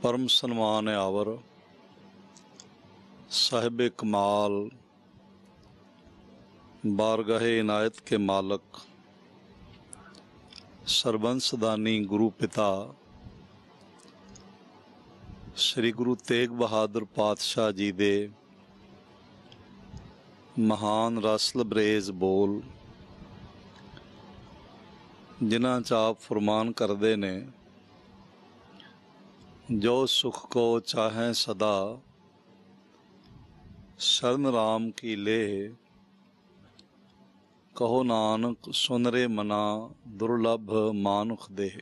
परम सन्मान आवर साहिब कमाल बारगाहे इनायत के मालक सरबंसदानी गुरु पिता श्री गुरु तेग बहादुर पातशाह जी दे महान रस लबरेज बोल जिन्हां च आप फरमान करते ने जो सुख को चाहें सदा शरण राम की लेह कहो नानक सुनरे मना दुर्लभ मानुख देह।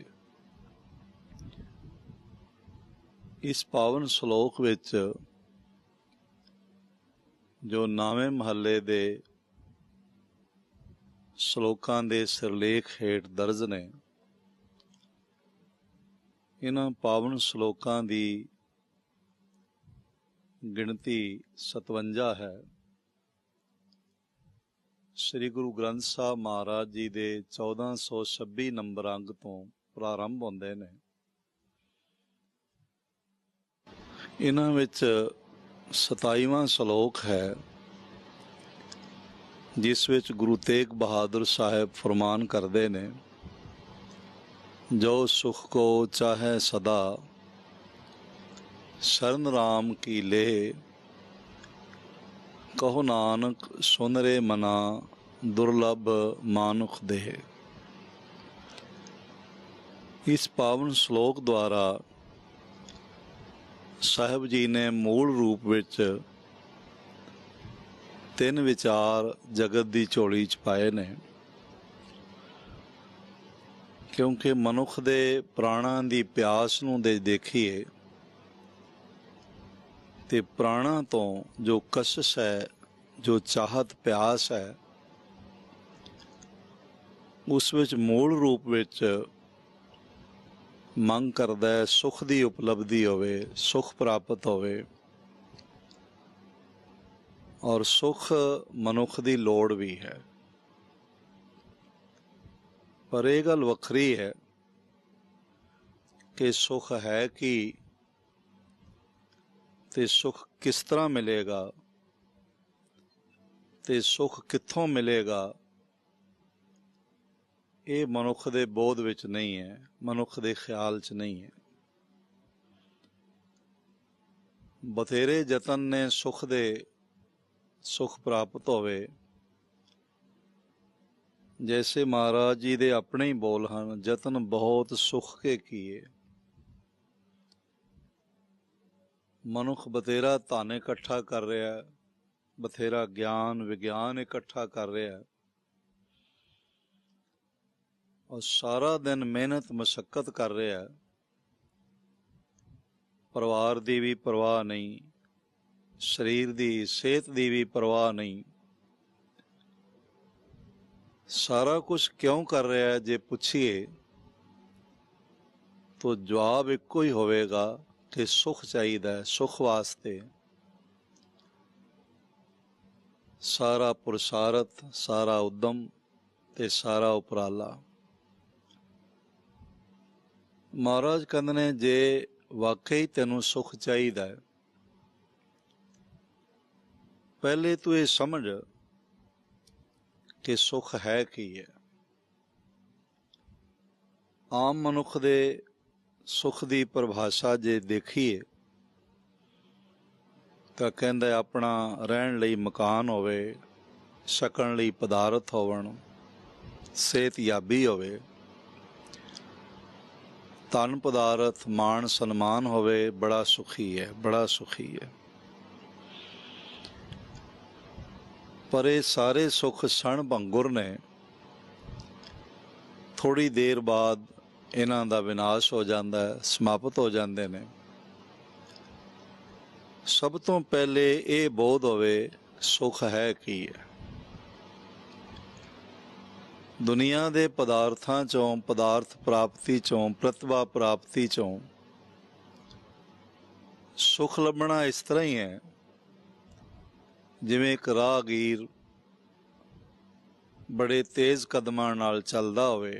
इस पावन श्लोक विच जो नावें महल्ले दे श्लोकां दे सिरलेख हेठ दर्ज ने, इन्हां पावन श्लोकां दी गिणती 57 है। श्री गुरु ग्रंथ साहब महाराज जी दे 1426 नंबर अंग तो प्रारंभ होंदे ने। इन्हां विच 27वां श्लोक है जिस विच गुरु तेग बहादुर साहब फरमान करते ने जो सुख को चाहे सदा शरण राम की लेह कहो नानक सुनरे मना दुर्लभ मानुख देह। इस पावन श्लोक द्वारा साहब जी ने मूल रूप विच 3 विचार जगत की झोली च पाए ने, क्योंकि मनुख दे प्राणां दी प्यास नूं दे देखीए ते प्राणां तो जो कशिश है, जो चाहत प्यास है, उस विच मूल रूप विच मंग करदा है सुख दी उपलब्धि होवे, सुख प्राप्त होवे। और सुख मनुख दी लोड़ भी है, पर यह गल वखरी है कि सुख है कि ते सुख किस तरह मिलेगा ते सुख कित्थों मिलेगा, ये मनुख दे बोध विच नहीं है, मनुख दे ख्याल च नहीं है। बथेरे जतन ने सुख प्राप्त होवे, जैसे महाराज जी दे अपने ही बोल हैं, जतन बहुत सुख के किए। मनुख बथेरा धन इकट्ठा कर रहा है, बथेरा ज्ञान विज्ञान इकट्ठा कर रहा है, और सारा दिन मेहनत मशक्कत कर रहा है, परिवार की भी परवाह नहीं, शरीर की सेहत की भी परवाह नहीं। सारा कुछ क्यों कर रहा है जे पूछिए तो जवाब एको ही होवेगा कि सुख चाहिए, सुख वास्ते सारा पुरसारत, सारा उद्यम ते सारा उपराला। महाराज कहते ने जे वाकई तेनू सुख चाहिए, पहले तो ये समझ कि सुख है की है। आम मनुख दे सुख की परिभाषा जे देखीए तो कहंदा अपना रहन लई मकान होवे, छकण लई पदार्थ होवन, सेहतयाबी होवे, धन पदार्थ मान सन्मान होवे, बड़ा सुखी है, बड़ा सुखी है। पर ये सारे सुख क्षण भंगुर ने, थोड़ी देर बाद इन्हां दा विनाश हो जाता है, समाप्त हो जाते हैं। सब तो पहले ये बोध होवे सुख है की है। दुनिया दे पदार्थां चों, पदार्थ प्राप्ति चों, प्रतिभा प्राप्ति चों सुख लभना इस तरह ही है जिवें एक राहगीर बड़े तेज़ कदमां नाल चलदा होवे,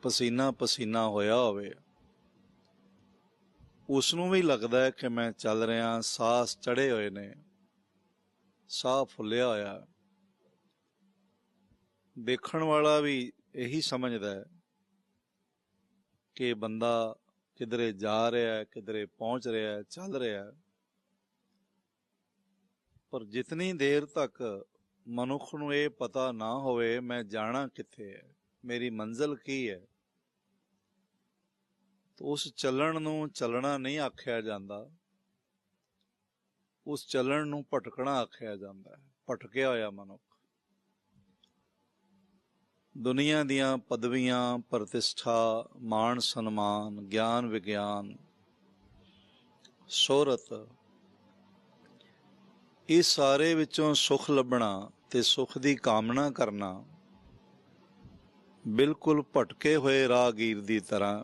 पसीना पसीना होया होवे, ਉਸ ਨੂੰ ਵੀ ਲੱਗਦਾ ਹੈ ਕਿ ਮੈਂ ਚੱਲ ਰਿਹਾ, ਸਾਹ ਚੜ੍ਹੇ ਹੋਏ ਨੇ, ਸਾਹ ਫੁੱਲਿਆ ਹੋਇਆ। ਦੇਖਣ ਵਾਲਾ ਵੀ ਇਹੀ ਸਮਝਦਾ ਹੈ ਕਿ ਬੰਦਾ ਕਿਧਰੇ ਜਾ ਰਿਹਾ ਹੈ, ਕਿਧਰੇ ਪਹੁੰਚ ਰਿਹਾ ਹੈ, ਚੱਲ ਰਿਹਾ ਹੈ। ਪਰ ਜਿਤਨੀ ਦੇਰ ਤੱਕ ਮਨੁੱਖ ਨੂੰ ਇਹ ਪਤਾ ਨਾ ਹੋਵੇ ਮੈਂ ਜਾਣਾ ਕਿੱਥੇ ਹੈ, ਮੇਰੀ ਮੰਜ਼ਿਲ ਕੀ ਹੈ, ਉਸ ਚੱਲਣ ਨੂੰ ਚੱਲਣਾ ਨਹੀਂ ਆਖਿਆ ਜਾਂਦਾ, ਉਸ ਚੱਲਣ ਨੂੰ ਭਟਕਣਾ ਆਖਿਆ ਜਾਂਦਾ ਹੈ। ਭਟਕਿਆ ਹੋਇਆ ਮਨੁੱਖ ਦੁਨੀਆ ਦੀਆਂ ਪਦਵੀਆਂ, ਪ੍ਰਤਿਸ਼ਠਾ, ਮਾਣ ਸਨਮਾਨ, ਗਿਆਨ ਵਿਗਿਆਨ, ਸ਼ੋਹਰਤ, ਇਸ ਸਾਰੇ ਵਿੱਚੋਂ ਸੁੱਖ ਲੱਭਣਾ ਤੇ ਸੁੱਖ ਦੀ ਕਾਮਨਾ ਕਰਨਾ ਬਿਲਕੁਲ ਭਟਕੇ ਹੋਏ ਰਾਹਗੀਰ ਦੀ ਤਰ੍ਹਾਂ,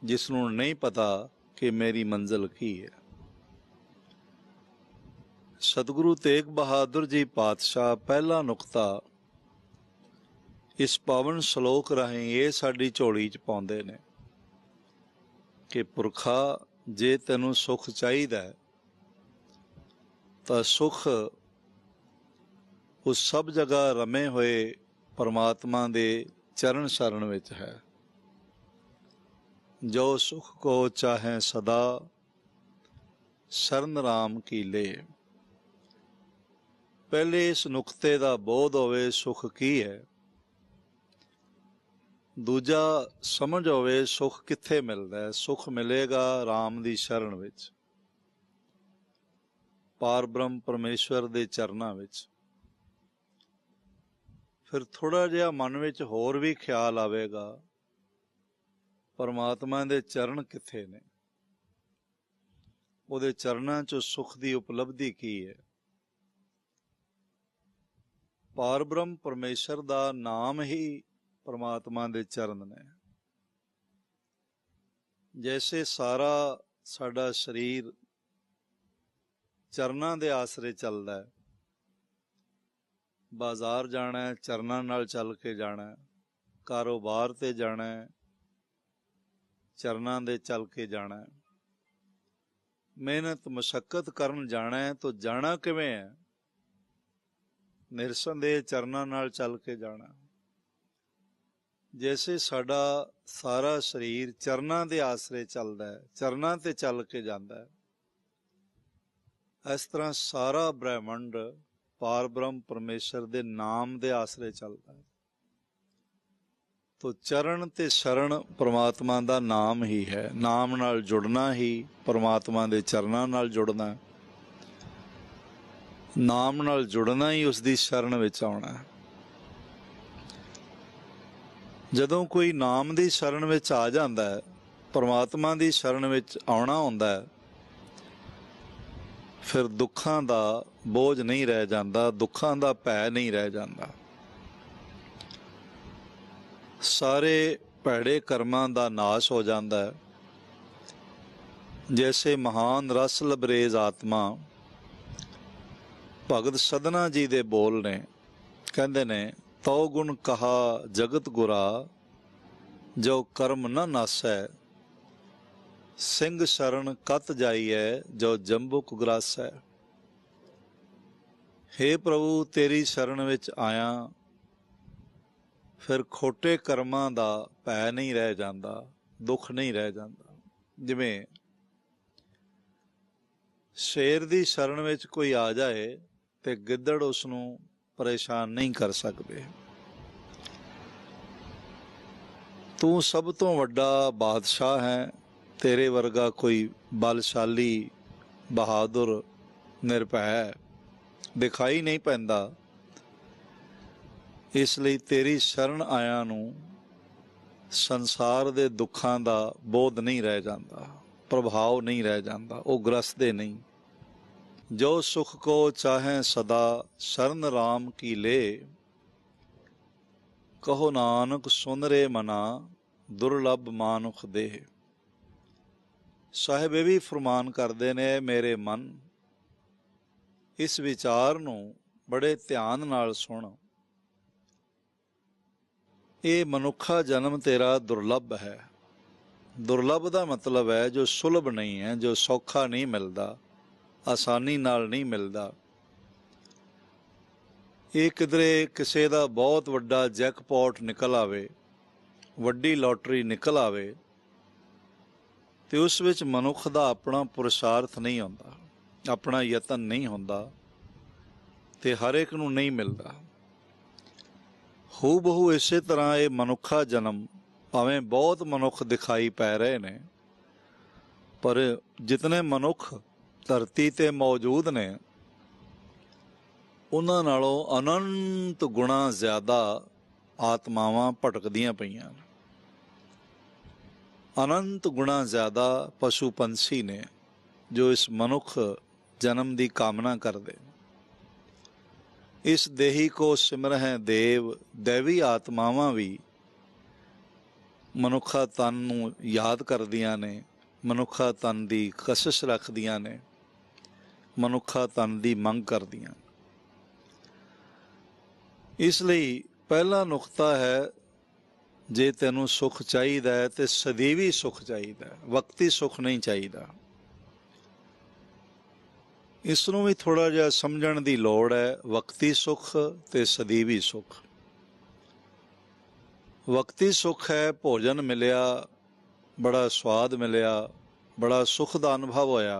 ਜਿਸ ਨੂੰ ਨਹੀਂ ਪਤਾ ਕਿ ਮੇਰੀ ਮੰਜ਼ਿਲ ਕੀ ਹੈ। ਸਤਿਗੁਰੂ ਤੇਗ ਬਹਾਦਰ ਜੀ ਪਾਤਸ਼ਾਹ ਪਹਿਲਾ ਨੁਕਤਾ ਇਸ ਪਾਵਨ ਸ਼ਲੋਕ ਰਾਹੀਂ ਇਹ ਸਾਡੀ ਝੋਲੀ 'ਚ ਪਾਉਂਦੇ ਨੇ ਕਿ ਪੁਰਖਾ, ਜੇ ਤੈਨੂੰ ਸੁੱਖ ਚਾਹੀਦਾ ਹੈ ਤਾਂ ਸੁੱਖ ਉਸ ਸਭ ਜਗ੍ਹਾ ਰਮੇ ਹੋਏ ਪਰਮਾਤਮਾ ਦੇ ਚਰਨ ਸ਼ਰਨ ਵਿੱਚ ਹੈ। ਜੋ ਸੁਖ ਕੋ ਚਾਹੇ ਸਦਾ, ਸ਼ਰਨ ਰਾਮ ਕੀ ਲੇ। ਪਹਿਲੇ ਇਸ ਨੁਕਤੇ ਦਾ ਬੋਧ ਹੋਵੇ ਸੁਖ ਕੀ ਹੈ, ਦੂਜਾ ਸਮਝ ਹੋਵੇ ਸੁਖ ਕਿੱਥੇ ਮਿਲਦਾ ਹੈ। ਸੁਖ ਮਿਲੇਗਾ ਰਾਮ ਦੀ ਸ਼ਰਨ ਵਿੱਚ, ਪਾਰ ਬ੍ਰਹਮ ਪਰਮੇਸ਼ਵਰ ਦੇ ਚਰਨਾਂ ਵਿੱਚ। ਫਿਰ ਥੋੜ੍ਹਾ ਜਿਹਾ ਮਨ ਵਿੱਚ ਹੋਰ ਵੀ ਖਿਆਲ ਆਵੇਗਾ, ਪਰਮਾਤਮਾ ਦੇ ਚਰਨ ਕਿੱਥੇ ਨੇ, ਉਹਦੇ ਚਰਨਾਂ 'ਚੋਂ ਸੁੱਖ ਦੀ ਉਪਲਬਧੀ ਕੀ ਹੈ। ਪਾਰ ਬ੍ਰਹਮ ਪਰਮੇਸ਼ਰ ਦਾ ਨਾਮ ਹੀ ਪਰਮਾਤਮਾ ਦੇ ਚਰਨ ਨੇ। ਜੈਸੇ ਸਾਰਾ ਸਾਡਾ ਸਰੀਰ ਚਰਨਾਂ ਦੇ ਆਸਰੇ ਚੱਲਦਾ ਹੈ, ਬਾਜ਼ਾਰ ਜਾਣਾ ਹੈ ਚਰਨਾਂ ਨਾਲ ਚੱਲ ਕੇ ਜਾਣਾ, ਕਾਰੋਬਾਰ ਤੇ ਜਾਣਾ ਹੈ ਚਰਨਾਂ ਦੇ ਚੱਲ ਕੇ ਜਾਣਾ, ਮਿਹਨਤ ਮਸ਼ੱਕਤ ਕਰਨ ਜਾਣਾ ਹੈ ਤਾਂ ਜਾਣਾ ਕਿਵੇਂ ਹੈ, ਨਿਰਸੰਦੇਹ ਚਰਨਾਂ ਨਾਲ ਚੱਲ ਕੇ ਜਾਣਾ। ਜੈਸੇ ਸਾਡਾ ਸਾਰਾ ਸਰੀਰ ਚਰਨਾਂ ਦੇ ਆਸਰੇ ਚੱਲਦਾ ਹੈ, ਚਰਨਾਂ ਤੇ ਚੱਲ ਕੇ ਜਾਂਦਾ ਹੈ, ਇਸ ਤਰ੍ਹਾਂ ਸਾਰਾ ਬ੍ਰਹਿਮੰਡ ਪਾਰ ਬ੍ਰਹਮ ਪਰਮੇਸ਼ਰ ਦੇ ਨਾਮ ਦੇ ਆਸਰੇ ਚੱਲਦਾ ਹੈ। ਤੋ ਚਰਨ ਤੇ ਸ਼ਰਨ ਪਰਮਾਤਮਾ ਦਾ ਨਾਮ ਹੀ ਹੈ। ਨਾਮ ਨਾਲ ਜੁੜਨਾ ਹੀ ਪਰਮਾਤਮਾ ਦੇ ਚਰਨਾਂ ਨਾਲ ਜੁੜਨਾ, ਨਾਮ ਨਾਲ ਜੁੜਨਾ ਹੀ ਉਸ ਦੀ ਸ਼ਰਨ ਵਿੱਚ ਆਉਣਾ। ਜਦੋਂ ਕੋਈ ਨਾਮ ਦੀ ਸ਼ਰਨ ਵਿੱਚ ਆ ਜਾਂਦਾ ਹੈ, ਪਰਮਾਤਮਾ ਦੀ ਸ਼ਰਨ ਵਿੱਚ ਆਉਣਾ ਹੁੰਦਾ ਹੈ, ਫਿਰ ਦੁੱਖਾਂ ਦਾ ਬੋਝ ਨਹੀਂ ਰਹਿ ਜਾਂਦਾ, ਦੁੱਖਾਂ ਦਾ ਭੈ ਨਹੀਂ ਰਹਿ ਜਾਂਦਾ। ਸਾਰੇ ਭੈੜੇ ਕਰਮਾਂ ਦਾ ਨਾਸ਼ ਹੋ ਜਾਂਦਾ ਹੈ। ਜੈਸੇ ਮਹਾਨ ਰਸ ਲਬਰੇਜ਼ ਆਤਮਾ ਭਗਤ ਸਦਨਾ ਜੀ ਦੇ ਬੋਲ ਨੇ, ਕਹਿੰਦੇ ਨੇ ਤਉ ਗੁਣ ਕਹਾ ਜਗਤ ਗੁਰਾ, ਜੋ ਕਰਮ ਨ ਨਾਸੈ, ਸਿੰਘ ਸ਼ਰਨ ਕਤ ਜਾਈਐ, ਜੋ ਜੰਬੁਕ ਗਰਾਸੈ। ਹੇ ਪ੍ਰਭੂ, ਤੇਰੀ ਸ਼ਰਨ ਵਿੱਚ ਆਇਆ, ਫਿਰ ਖੋਟੇ ਕਰਮਾਂ ਦਾ ਭੈ ਨਹੀਂ ਰਹਿ ਜਾਂਦਾ, ਦੁੱਖ ਨਹੀਂ ਰਹਿ ਜਾਂਦਾ। ਜਿਵੇਂ ਸ਼ੇਰ ਦੀ ਸ਼ਰਨ ਵਿੱਚ ਕੋਈ ਆ ਜਾਏ ਤੇ ਗਿੱਦੜ ਉਸ ਨੂੰ ਪਰੇਸ਼ਾਨ ਨਹੀਂ ਕਰ ਸਕਦੇ। ਤੂੰ ਸਭ ਤੋਂ ਵੱਡਾ ਬਾਦਸ਼ਾਹ ਹੈ, ਤੇਰੇ ਵਰਗਾ ਕੋਈ ਬਲਸ਼ਾਲੀ, ਬਹਾਦਰ, ਨਿਰਭੈ ਦਿਖਾਈ ਨਹੀਂ ਪੈਂਦਾ। ਇਸ ਲਈ ਤੇਰੀ ਸ਼ਰਨ ਆਇਆਂ ਨੂੰ ਸੰਸਾਰ ਦੇ ਦੁੱਖਾਂ ਦਾ ਬੋਧ ਨਹੀਂ ਰਹਿ ਜਾਂਦਾ, ਪ੍ਰਭਾਵ ਨਹੀਂ ਰਹਿ ਜਾਂਦਾ, ਉਹ ਗ੍ਰਸਦੇ ਨਹੀਂ। ਜੋ ਸੁਖ ਕੋ ਚਾਹੇ ਸਦਾ, ਸ਼ਰਨ ਰਾਮ ਕੀ ਲੇ। ਕਹੋ ਨਾਨਕ ਸੁਨ ਰੇ ਮਨਾ, ਦੁਰਲਭ ਮਾਨੁਖ ਦੇਹ। ਸਾਹਿਬ ਇਹ ਵੀ ਫਰਮਾਨ ਕਰਦੇ ਨੇ, ਮੇਰੇ ਮਨ, ਇਸ ਵਿਚਾਰ ਨੂੰ ਬੜੇ ਧਿਆਨ ਨਾਲ ਸੁਣ। ਇਹ ਮਨੁੱਖਾ ਜਨਮ ਤੇਰਾ ਦੁਰਲਭ ਹੈ, दुर्लभ का मतलब है जो सुलभ नहीं है, जो सौखा नहीं मिलता, आसानी नाल नहीं मिलता। ये किधरे किसी का बहुत वड्डा जैकपॉट निकल आवे, वड्डी लॉटरी निकल आवे, तो उस विच मनुख का अपना पुरुषार्थ नहीं होंदा, अपना यतन नहीं होंदा, ते हर एक नूं नहीं मिलता। हू बहु इसे तरह ये मनुखा जन्म भावें बहुत मनुख दिखाई पै रहे ने, पर जितने मनुख धरती ते मौजूद ने उन्हां नालों अनंत गुणा ज़्यादा आत्मावां भटकदियां पईयां, अनंत गुणा ज़्यादा पशु पंछी ने जो इस मनुख जन्म की कामना करते। इस देही को सिमरह देव, दैवी आत्मावां भी मनुखा तन नूं याद करदियां ने, मनुखा तन की कशिश रखदियां ने, मनुखा तन की मंग करदियां। इसलिए पहला नुकता है, जे तैनूं सुख चाहिदा है तो सदैवी सुख चाहिदा, वक्ती सुख नहीं चाहिदा। इसनूं भी थोड़ा जिहा समझण की लोड़ है, वक्ती सुख ते सदैवी सुख। वक्ती सुख है भोजन मिलिया, बड़ा स्वाद मिलिया, बड़ा सुख का अनुभव होया,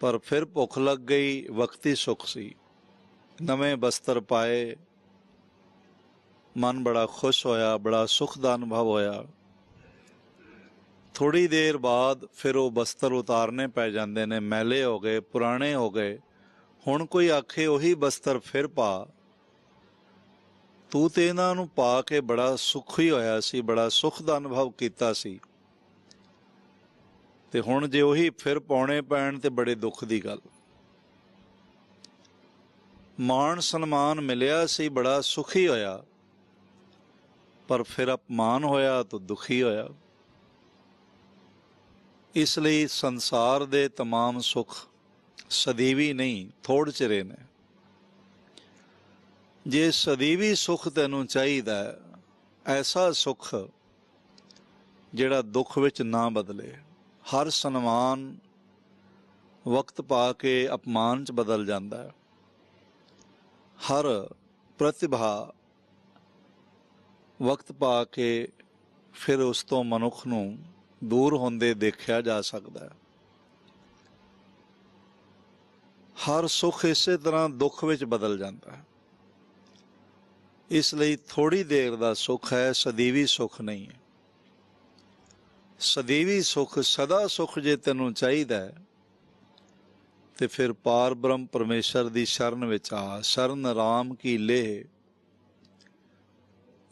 पर फिर भुख लग गई, वक्ती सुख सी। नवे बस्तर पाए, मन बड़ा खुश होया, बड़ा सुख का अनुभव होया। थोड़ी देर बाद फिर वो बस्तर उतारने पै जाते ने, मैले हो गए, पुराने हो गए। हुण कोई आखे उही बस्तर फिर पा, तू तो इन्हां नूं पा के बड़ा सुखी होया सी, बड़ा सुख का अनुभव कीता सी, ते हुण जे उही फिर पाउणे पैण ते बड़े दुख की गल। मान सन्मान मिलिया सी, बड़ा सुखी होया, पर फिर अपमान होया तो दुखी होया। इसलिए संसार दे तमाम सुख सदैवी नहीं, थोड़ चिरे ने। जे सदैवी सुख तैनूं चाहीदा है, ऐसा सुख जिहड़ा दुख विच ना बदले। हर सन्मान वक्त पा के अपमान च बदल जाता है, हर प्रतिभा वक्त पा के फिर उस तो मनुख नूं दूर होंदे देखा जा सकता है। हर सुख इसे तरह दुख विच बदल जाता है। इसलिए थोड़ी देर का सुख है, सदैवी सुख नहीं है। सदैवी सुख, सदा सुख जे तैनूं चाहीदा है तो फिर पार ब्रह्म परमेश्वर की शरण विच आ। शरण राम की लेह।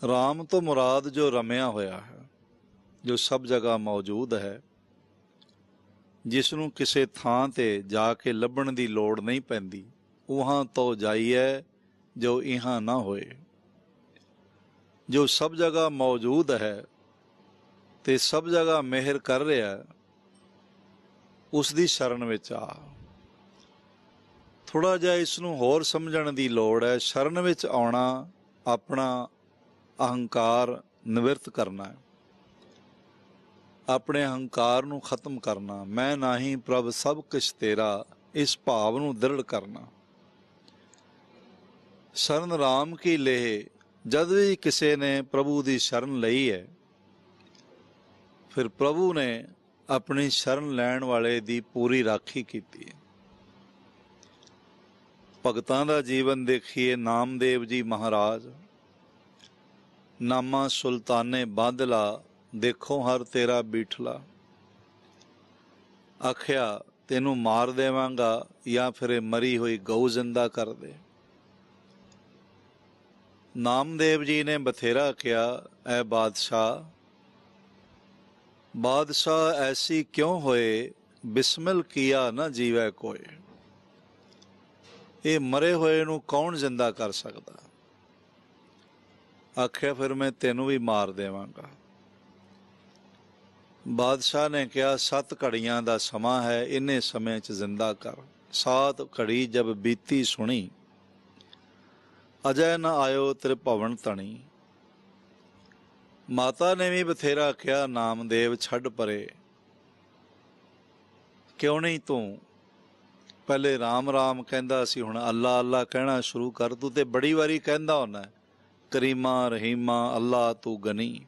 राम तो मुराद जो रमिया होया है, जो सब जगह मौजूद है, जिसनों किसी थां ते जाके लभण की लोड़ नहीं पैंदी। उहां तो जाइए जो इहां ना होए। जो सब जगह मौजूद है ते सब जगह मेहर कर रहा है, उसकी शरण विच आ। थोड़ा जिहा इसनूं होर समझण की लोड़ है। शरण विच आउणा अपना अहंकार निवृत्त करना है, अपने अहंकार नूं खत्म करना। मैं नाही प्रभ सब कुछ तेरा, इस भाव नूं दृढ़ करना। शरण राम की लेह। जद भी किसी ने प्रभु की शरण लई है, फिर प्रभु ने अपनी शरण लैण वाले की पूरी राखी की है। भगतां दा जीवन देखिए। नामदेव जी महाराज, नामा सुल्ताने बादला, देखो हर तेरा बीठला। आख्या तेनू मार देवांगा या फिर मरी हुई गऊ जिंदा कर दे। नामदेव जी ने बथेरा किया, ऐ बादशाह, बादशाह ऐसी क्यों होए, बिस्मिल किया न जीवै कोई। ये मरे हुए नू कौन जिंदा कर सकता। आख्या फिर मैं तेनू भी मार देवांगा। बादशाह ने कहा 7 घड़ियां दा समा है, इन्ने समय च जिंदा कर। 7 घड़ी जब बीती सुनी, अजय न आयो त्रिभवन तणी। ਮਾਤਾ ਨੇ ਵੀ ਬਥੇਰਾ ਕਿਹਾ ਨਾਮਦੇਵ ਛੱਡ ਪਰੇ, ਕਿਉਂ ਨਹੀਂ ਤੂੰ ਪਹਿਲੇ ਰਾਮ ਰਾਮ ਕਹਿੰਦਾ ਸੀ, ਹੁਣ ਅੱਲਾ ਅੱਲਾ ਕਹਿਣਾ ਸ਼ੁਰੂ ਕਰ। ਤੂੰ ਤੇ ਬੜੀ ਵਾਰੀ ਕਹਿੰਦਾ ਹੁੰਦਾ ਕਰੀਮਾ ਰਹੀਮਾ ਅੱਲਾ ਤੂੰ ਗਨੀ।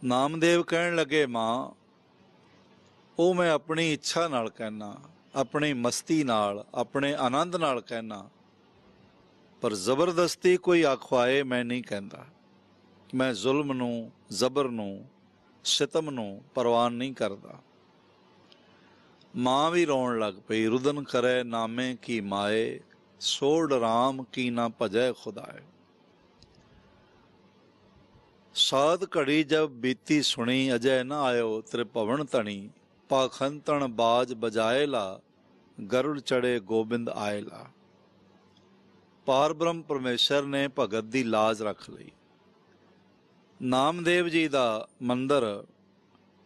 ਨਾਮਦੇਵ ਕਹਿਣ ਲੱਗੇ ਮਾਂ ਉਹ ਮੈਂ ਆਪਣੀ ਇੱਛਾ ਨਾਲ ਕਹਿਣਾ, ਆਪਣੀ ਮਸਤੀ ਨਾਲ, ਆਪਣੇ ਆਨੰਦ ਨਾਲ ਕਹਿਣਾ, ਪਰ ਜ਼ਬਰਦਸਤੀ ਕੋਈ ਆਖਵਾਏ ਮੈਂ ਨਹੀਂ ਕਹਿੰਦਾ। ਮੈਂ ਜ਼ੁਲਮ ਨੂੰ, ਜ਼ਬਰ ਨੂੰ, ਸਿਤਮ ਨੂੰ ਪ੍ਰਵਾਨ ਨਹੀਂ ਕਰਦਾ। ਮਾਂ ਵੀ ਰੋਣ ਲੱਗ ਪਈ। ਰੁਦਨ ਕਰੇ ਨਾਮੇ ਕੀ ਮਾਏ, ਸੋੜ ਰਾਮ ਕੀ ਨਾ ਭਜੈ ਖੁਦਾਏ। ਸਾਧ ਘੜੀ ਜਬ ਬੀਤੀ ਸੁਣੀ, ਅਜੈ ਨਾ ਆਇਓ ਤ੍ਰਿਭਵਨ ਧਣੀ। ਪਾਖੰਤਣ ਬਾਜ ਬਜਾਏ ਲਾ, ਗਰੁੜ ਚੜੇ ਗੋਬਿੰਦ ਆਏ ਲਾ। ਪਾਰ ਬ੍ਰਹਮ ਪਰਮੇਸ਼ਰ ਨੇ ਭਗਤ ਦੀ ਲਾਜ ਰੱਖ ਲਈ। ਨਾਮਦੇਵ ਜੀ ਦਾ ਮੰਦਰ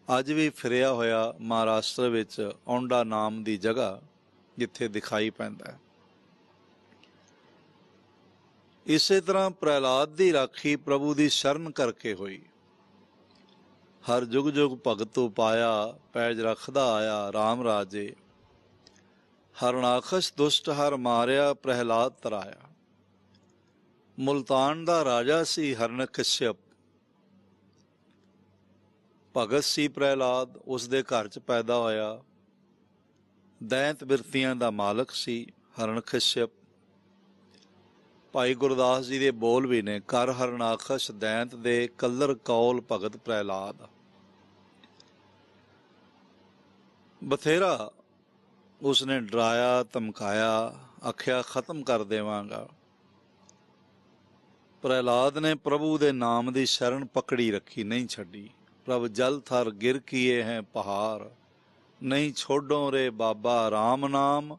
ਅੱਜ ਵੀ ਫਿਰਿਆ ਹੋਇਆ ਮਹਾਰਾਸ਼ਟਰ ਵਿੱਚ ਔਂਡਾ ਨਾਮ ਦੀ ਜਗ੍ਹਾ ਜਿੱਥੇ ਦਿਖਾਈ ਪੈਂਦਾ ਹੈ। ਇਸੇ ਤਰ੍ਹਾਂ ਪ੍ਰਹਿਲਾਦ ਦੀ ਰਾਖੀ ਪ੍ਰਭੂ ਦੀ ਸ਼ਰਨ ਕਰਕੇ ਹੋਈ। ਹਰ ਜੁਗ ਜੁਗ ਭਗਤੂ ਪਾਇਆ, ਪੈਜ ਰੱਖਦਾ ਆਇਆ ਰਾਮ ਰਾਜੇ। ਹਰਨਾਖਸ਼ ਦੁਸ਼ਟ ਹਰ ਮਾਰਿਆ, ਪ੍ਰਹਿਲਾਦ ਤਰਾਇਆ। ਮੁਲਤਾਨ ਦਾ ਰਾਜਾ ਸੀ ਹਰਨਕਸ਼ਿਪ, ਭਗਤ ਸੀ ਪ੍ਰਹਿਲਾਦ, ਉਸ ਦੇ ਘਰ 'ਚ ਪੈਦਾ ਹੋਇਆ। ਦੈਂਤ ਬਿਰਤੀਆਂ ਦਾ ਮਾਲਕ ਸੀ ਹਰਨਕਸ਼ਿਪ। ਭਾਈ ਗੁਰਦਾਸ ਜੀ ਦੇ ਬੋਲ ਵੀ ਨੇ, ਕਰ ਹਰਨਾਖਸ਼ ਦੈਂਤ ਦੇ, ਕੱਲਰ ਕੌਲ ਭਗਤ ਪ੍ਰਹਿਲਾਦ। ਬਥੇਰਾ ਉਸਨੇ ਡਰਾਇਆ ਧਮਕਾਇਆ, ਆਖਿਆ ਖਤਮ ਕਰ ਦੇਵਾਂਗਾ। ਪ੍ਰਹਿਲਾਦ ਨੇ ਪ੍ਰਭੂ ਦੇ ਨਾਮ ਦੀ ਸ਼ਰਨ ਪਕੜੀ ਰੱਖੀ, ਨਹੀਂ ਛੱਡੀ। ਪ੍ਰਭ ਜਲ ਥਰ ਗਿਰ ਕੀਏ ਹੈ ਪਹਾੜ, ਨਹੀਂ ਛੋਡੋ ਰੇ ਬਾਬਾ ਰਾਮ ਨਾਮ।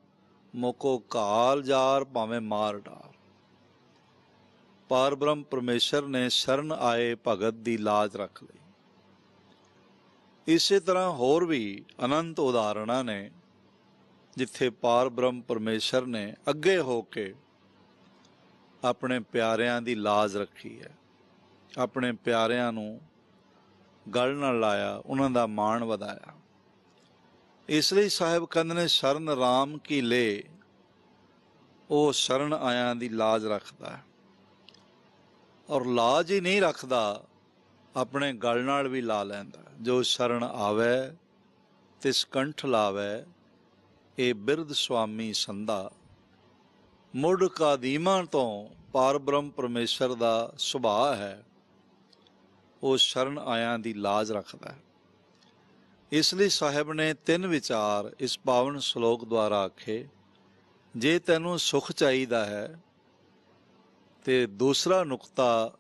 ਮੋਕੋ ਕਾਲ ਜਾਰ ਭਾਵੇਂ ਮਾਰ ਡਾਰ। ਪਾਰ ਬ੍ਰਹਮ ਪਰਮੇਸ਼ਰ ਨੇ ਸ਼ਰਨ ਆਏ ਭਗਤ ਦੀ ਲਾਜ ਰੱਖ ਲਈ। ਇਸੇ ਤਰ੍ਹਾਂ ਹੋਰ ਵੀ ਅਨੰਤ ਉਦਾਹਰਣਾਂ ਨੇ ਜਿੱਥੇ ਪਾਰ ਬ੍ਰਹਮ ਪਰਮੇਸ਼ਰ ਨੇ ਅੱਗੇ ਹੋ ਕੇ ਆਪਣੇ ਪਿਆਰਿਆਂ ਦੀ ਲਾਜ ਰੱਖੀ ਹੈ, ਆਪਣੇ ਪਿਆਰਿਆਂ ਨੂੰ ਗਲ ਨਾਲ ਲਾਇਆ, ਉਹਨਾਂ ਦਾ ਮਾਣ ਵਧਾਇਆ। ਇਸ ਲਈ ਸਾਹਿਬ ਕਹਿੰਦੇ ਨੇ ਸ਼ਰਨ ਰਾਮ ਕੀ ਲੇ, ਉਹ ਸ਼ਰਨ ਆਇਆਂ ਦੀ ਲਾਜ ਰੱਖਦਾ ਹੈ। ਔਰ ਲਾਜ ਹੀ ਨਹੀਂ ਰੱਖਦਾ, ਆਪਣੇ ਗਲ ਨਾਲ ਵੀ ਲਾ ਲੈਂਦਾ। ਜੋ ਸ਼ਰਨ ਆਵੇ ਤਿਸ ਕੰਠ ਲਾਵੇ, ਇਹ ਬਿਰਧ ਸੁਆਮੀ ਸੰਦਾ। ਮੁੱਢ ਕਾਦੀਮਾਂ ਤੋਂ ਪਾਰ ਬ੍ਰਹਮ ਪਰਮੇਸ਼ਰ ਦਾ ਸੁਭਾਅ ਹੈ, ਉਹ ਸ਼ਰਨ ਆਇਆਂ ਦੀ ਲਾਜ ਰੱਖਦਾ ਹੈ। ਇਸ ਲਈ ਸਾਹਿਬ ਨੇ 3 ਵਿਚਾਰ ਇਸ ਪਾਵਨ ਸ਼ਲੋਕ ਦੁਆਰਾ ਆਖੇ। ਜੇ ਤੈਨੂੰ ਸੁਖ ਚਾਹੀਦਾ ਹੈ ਤੇ ਦੂਸਰਾ ਨੁਕਤਾ,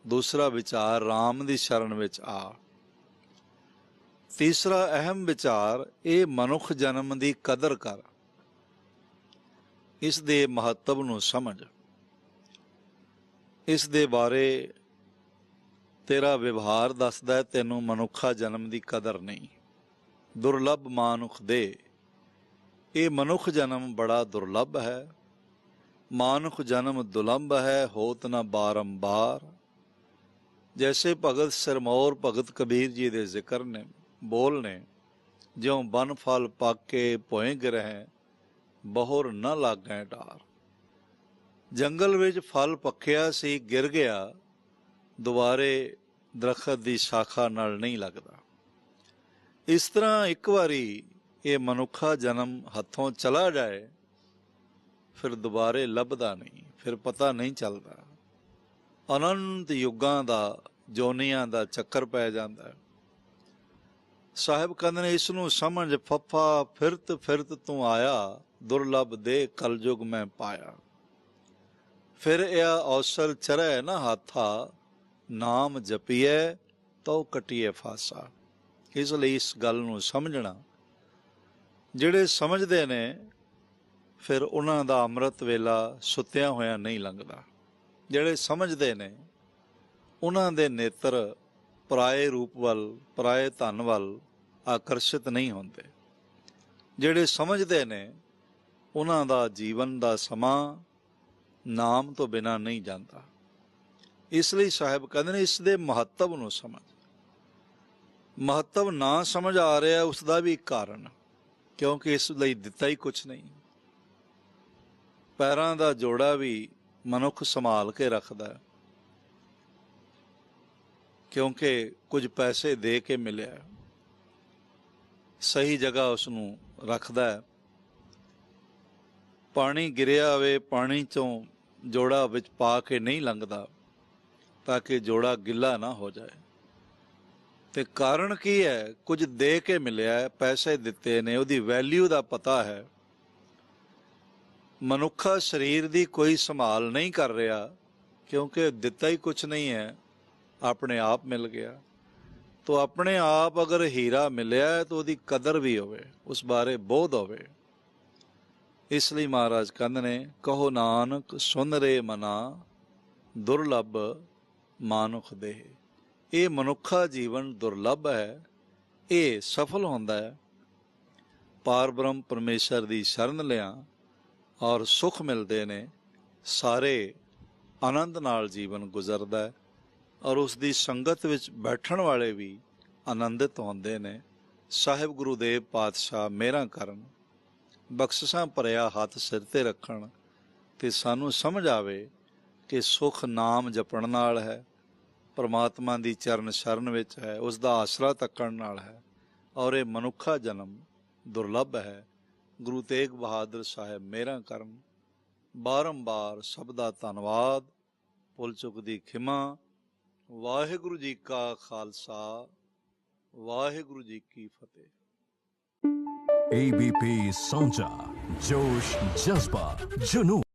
ਦੂਸਰਾ ਵਿਚਾਰ ਰਾਮ ਦੀ ਸ਼ਰਨ ਵਿੱਚ ਆ। ਤੀਸਰਾ ਅਹਿਮ ਵਿਚਾਰ, ਇਹ ਮਨੁੱਖ ਜਨਮ ਦੀ ਕਦਰ ਕਰ, ਇਸ ਦੇ ਮਹੱਤਵ ਨੂੰ ਸਮਝ। ਇਸ ਦੇ ਬਾਰੇ ਤੇਰਾ ਵਿਵਹਾਰ ਦੱਸਦਾ ਤੈਨੂੰ ਮਨੁੱਖਾ ਜਨਮ ਦੀ ਕਦਰ ਨਹੀਂ। ਦੁਰਲੱਭ ਮਾਨੁਖ ਦੇ, ਇਹ ਮਨੁੱਖ ਜਨਮ ਬੜਾ ਦੁਰਲੱਭ ਹੈ। ਮਾਨੁਖ ਜਨਮ ਦੁਲੰਭ ਹੈ, ਹੋਤ ਨਾ ਬਾਰੰਬਾਰ। ਜੈਸੇ ਭਗਤ ਸਿਰਮੌਰ ਭਗਤ ਕਬੀਰ ਜੀ ਦੇ ਜ਼ਿਕਰ ਨੇ, ਬੋਲ ਨੇ, ਜਿਉਂ ਬਨ ਫਲ ਪਾਕੇ ਭੋਏ ਗਿਰਹਿ, ਬਹੁਰ ਨਾ ਲਾਗੈ ਡਾਰ। ਜੰਗਲ ਵਿੱਚ ਫਲ ਪੱਕਿਆ ਸੀ, ਗਿਰ ਗਿਆ, ਦੁਬਾਰੇ ਦਰਖਤ ਦੀ ਸ਼ਾਖਾ ਨਾਲ ਨਹੀਂ ਲੱਗਦਾ। ਇਸ ਤਰ੍ਹਾਂ ਇੱਕ ਵਾਰੀ ਇਹ ਮਨੁੱਖਾ ਜਨਮ ਹੱਥੋਂ ਚਲਾ ਜਾਏ, ਫਿਰ ਦੁਬਾਰੇ ਲੱਭਦਾ ਨਹੀਂ, ਫਿਰ ਪਤਾ ਨਹੀਂ ਚੱਲਦਾ। ਅਨੰਤ ਯੁੱਗਾਂ ਦਾ, ਜੋਨੀਆਂ ਦਾ ਚੱਕਰ ਪੈ ਜਾਂਦਾ। ਸਾਹਿਬ ਕਹਿੰਦੇ ਨੇ ਇਸ ਨੂੰ ਸਮਝ, ਫੱਫਾ ਫਿਰਤ ਫਿਰਤ ਤੂੰ ਆਇਆ, ਦੁਰਲੱਭ ਦੇ ਕਲਯੁਗ ਮੈਂ ਪਾਇਆ। ਫਿਰ ਇਹ ਅਵਸਰ ਚਰੈ ਨਾ ਹਾਥਾ, ਨਾਮ ਜਪੀਏ ਤਉ ਕਟੀਏ ਫਾਸਾ। ਇਸ ਲਈ ਇਸ ਗੱਲ ਨੂੰ ਸਮਝਣਾ, ਜਿਹੜੇ ਸਮਝਦੇ ਨੇ ਫਿਰ ਉਹਨਾਂ ਦਾ ਅੰਮ੍ਰਿਤ ਵੇਲਾ ਸੁੱਤਿਆਂ ਹੋਇਆਂ ਨਹੀਂ ਲੰਘਦਾ। ਜਿਹੜੇ ਸਮਝਦੇ ਨੇ ਉਹਨਾਂ ਦੇ ਨੇਤਰ ਪਰਾਏ ਰੂਪ ਵੱਲ, ਪਰਾਏ ਧਨ ਵੱਲ ਆਕਰਸ਼ਿਤ ਨਹੀਂ ਹੁੰਦੇ। ਜਿਹੜੇ ਸਮਝਦੇ ਨੇ ਉਹਨਾਂ ਦਾ ਜੀਵਨ ਦਾ ਸਮਾਂ ਨਾਮ ਤੋਂ ਬਿਨਾਂ ਨਹੀਂ ਜਾਂਦਾ। ਇਸ ਲਈ ਸਾਹਿਬ ਕਹਿੰਦੇ ਨੇ ਇਸ ਦੇ ਮਹੱਤਵ ਨੂੰ ਸਮਝ। ਮਹੱਤਵ ਨਾ ਸਮਝ ਆ ਰਿਹਾ ਉਸ ਦਾ ਵੀ ਇੱਕ ਕਾਰਨ, ਕਿਉਂਕਿ ਇਸ ਲਈ ਦਿੱਤਾ ਹੀ ਕੁਛ ਨਹੀਂ। ਪੈਰਾਂ ਦਾ ਜੋੜਾ ਵੀ ਮਨੁੱਖ ਸੰਭਾਲ ਕੇ ਰੱਖਦਾ ਹੈ, ਕਿਉਂਕਿ ਕੁਝ ਪੈਸੇ ਦੇ ਕੇ ਮਿਲਿਆ, ਸਹੀ ਜਗ੍ਹਾ ਉਸ ਨੂੰ ਰੱਖਦਾ ਹੈ। ਪਾਣੀ ਗਿਰਿਆ ਹੋਵੇ, ਪਾਣੀ ਚੋਂ ਜੋੜਾ ਵਿੱਚ ਪਾ ਕੇ ਨਹੀਂ ਲੰਘਦਾ, ਤਾਂ ਕਿ ਜੋੜਾ ਗਿੱਲਾ ਨਾ ਹੋ ਜਾਏ। ਤੇ ਕਾਰਨ ਕੀ ਹੈ? ਕੁਝ ਦੇ ਕੇ ਮਿਲਿਆ, ਪੈਸੇ ਦਿੱਤੇ ਨੇ, ਉਹਦੀ ਵੈਲਿਊ ਦਾ ਪਤਾ ਹੈ। ਮਨੁੱਖਾ ਸਰੀਰ ਦੀ ਕੋਈ ਸੰਭਾਲ ਨਹੀਂ ਕਰ ਰਿਹਾ, ਕਿਉਂਕਿ ਦਿੱਤਾ ਹੀ ਕੁਛ ਨਹੀਂ ਹੈ, ਆਪਣੇ ਆਪ ਮਿਲ ਗਿਆ। ਤੋ ਆਪਣੇ ਆਪ ਅਗਰ ਹੀਰਾ ਮਿਲਿਆ ਤਾਂ ਉਹਦੀ ਕਦਰ ਵੀ ਹੋਵੇ, ਉਸ ਬਾਰੇ ਬੋਧ ਹੋਵੇ। ਇਸ ਲਈ ਮਹਾਰਾਜ ਕਹਿੰਦੇ ਨੇ, ਕਹੋ ਨਾਨਕ ਸੁਨ ਰੇ ਮਨਾ, ਦੁਰਲਭ ਮਾਨੁਖ ਦੇਹ। ਇਹ ਮਨੁੱਖਾ ਜੀਵਨ ਦੁਰਲਭ ਹੈ, ਇਹ ਸਫਲ ਹੁੰਦਾ ਹੈ। ਪਾਰ ਬ੍ਰਹਮ ਪਰਮੇਸ਼ਰ ਦੀ ਸ਼ਰਨ ਲਿਆ ਔਰ ਸੁੱਖ ਮਿਲਦੇ ਨੇ, ਸਾਰੇ ਆਨੰਦ ਨਾਲ ਜੀਵਨ ਗੁਜ਼ਰਦਾ ਹੈ, ਔਰ ਉਸ ਦੀ ਸੰਗਤ ਵਿੱਚ ਬੈਠਣ ਵਾਲੇ ਵੀ ਆਨੰਦਿਤ ਹੁੰਦੇ ਨੇ। ਸਾਹਿਬ ਗੁਰੂਦੇਵ ਪਾਤਸ਼ਾਹ ਮਿਹਰਾਂ ਕਰਨ, ਬਖਸ਼ਿਸ਼ਾਂ ਭਰਿਆ ਹੱਥ ਸਿਰ 'ਤੇ ਰੱਖਣ, ਤੇ ਸਾਨੂੰ ਸਮਝ ਆਵੇ ਕਿ ਸੁੱਖ ਨਾਮ ਜਪਣ ਨਾਲ ਹੈ, ਪਰਮਾਤਮਾ ਦੀ ਚਰਨ ਸ਼ਰਨ ਵਿੱਚ ਹੈ, ਉਸ ਦਾ ਆਸਰਾ ਤੱਕਣ ਨਾਲ ਹੈ, ਔਰ ਇਹ ਮਨੁੱਖਾ ਜਨਮ ਦੁਰਲਭ ਹੈ। ਗੁਰੂ ਤੇਗ ਬਹਾਦਰ ਸਾਹਿਬ ਮਿਹਰਾਂ ਕਰਨ। ਬਾਰੰਬਾਰ ਸਭ ਦਾ ਧੰਨਵਾਦ, ਭੁੱਲ ਚੁੱਕ ਦੀ ਖਿਮਾ। ਵਾਹਿਗੁਰੂ ਜੀ ਕਾ ਖਾਲਸਾ, ਵਾਹਿਗੁਰੂ ਜੀ ਕੀ ਫਤਿਹ। ABP ਸਾਂਝਾ, ਜੋਸ਼, ਜਜ਼ਬਾ, ਜਨੂਨ।